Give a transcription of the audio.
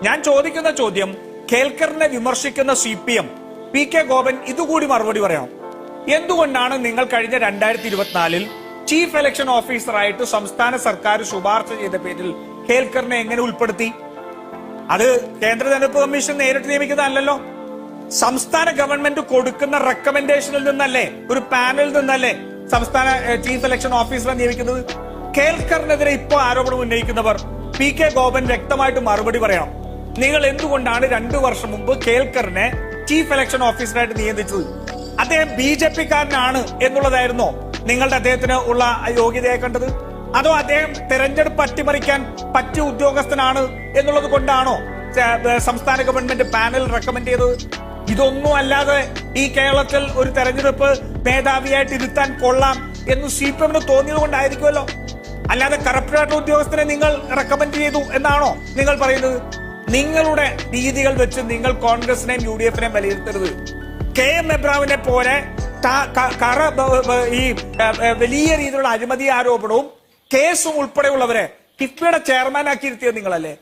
ഞാൻ ചോദിക്കുന്ന ചോദ്യം, കേൽക്കറിനെ വിമർശിക്കുന്ന CPM PK ഗോപൻ ഇതുകൂടി മറുപടി പറയണം. എന്തുകൊണ്ടാണ് നിങ്ങൾ കഴിഞ്ഞ 2024 ചീഫ് ഇലക്ഷൻ ഓഫീസറായിട്ട് സംസ്ഥാന സർക്കാർ ശുപാർശ ചെയ്ത പേരിൽ കേൽക്കറിനെ എങ്ങനെ ഉൾപ്പെടുത്തി? അത് കേന്ദ്ര തെരഞ്ഞെടുപ്പ് കമ്മീഷൻ നേരിട്ട് നിയമിക്കുന്നതല്ലോ. സംസ്ഥാന ഗവൺമെന്റ് കൊടുക്കുന്ന റെക്കമെൻഡേഷനിൽ നിന്നല്ലേ, ഒരു പാനലിൽ നിന്നല്ലേ സംസ്ഥാന ചീഫ് ഇലക്ഷൻ ഓഫീസറെ നിയമിക്കുന്നത്. കേൽക്കറിനെതിരെ ഇപ്പോൾ ആരോപണം ഉന്നയിക്കുന്നവർ PK ഗോപൻ വ്യക്തമായിട്ട് മറുപടി പറയണം. നിങ്ങൾ എന്തുകൊണ്ടാണ് 2 വർഷം മുമ്പ് കേൽക്കറിനെ ചീഫ് ഇലക്ഷൻ ഓഫീസറായിട്ട് നിയമിച്ചത്? അദ്ദേഹം BJP-കാരനാണ് എന്നുള്ളതായിരുന്നോ നിങ്ങളുടെ അദ്ദേഹത്തിന് ഉള്ള യോഗ്യതയെ കണ്ടത്? അതോ അദ്ദേഹം തെരഞ്ഞെടുപ്പ് അട്ടിമറിക്കാൻ പറ്റിയ ഉദ്യോഗസ്ഥനാണ് എന്നുള്ളത് കൊണ്ടാണോ സംസ്ഥാന ഗവൺമെന്റ് പാനൽ റെക്കമെൻഡ് ചെയ്തത്? ഇതൊന്നും അല്ലാതെ ഈ കേരളത്തിൽ ഒരു തെരഞ്ഞെടുപ്പ് മേധാവിയായിട്ട് ഇരുത്താൻ കൊള്ളാം എന്ന് CPM തോന്നിയത് കൊണ്ടായിരിക്കുമല്ലോ. അല്ലാതെ കറപ്റ്റായിട്ടുള്ള ഉദ്യോഗസ്ഥനെ നിങ്ങൾ റെക്കമെൻഡ് ചെയ്തു എന്നാണോ നിങ്ങൾ പറയുന്നത്? നിങ്ങളുടെ രീതികൾ വെച്ച് നിങ്ങൾ കോൺഗ്രസിനെയും UDF-നെയും വിലയിരുത്തരുത്. KM എബ്രാമിനെ പോലെ ഈ വലിയ രീതിയിലുള്ള അഴിമതി ആരോപണവും കേസും ഉൾപ്പെടെയുള്ളവരെ കിഫ്ബിയുടെ ചെയർമാനാക്കി ഇരുത്തിയത് നിങ്ങളല്ലേ?